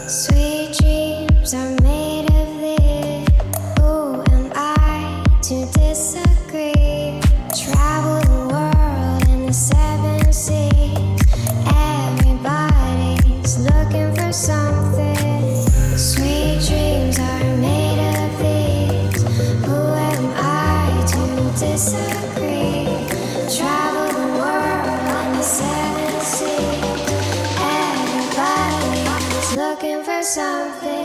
Sweet dreams are made of this. Who am I to disagree? Travel the world in the 7 seas. Everybody's looking for something. Sweet dreams are made of these. Who am I to disagree? Travel the world in the 7 seas. Everybody's looking for something.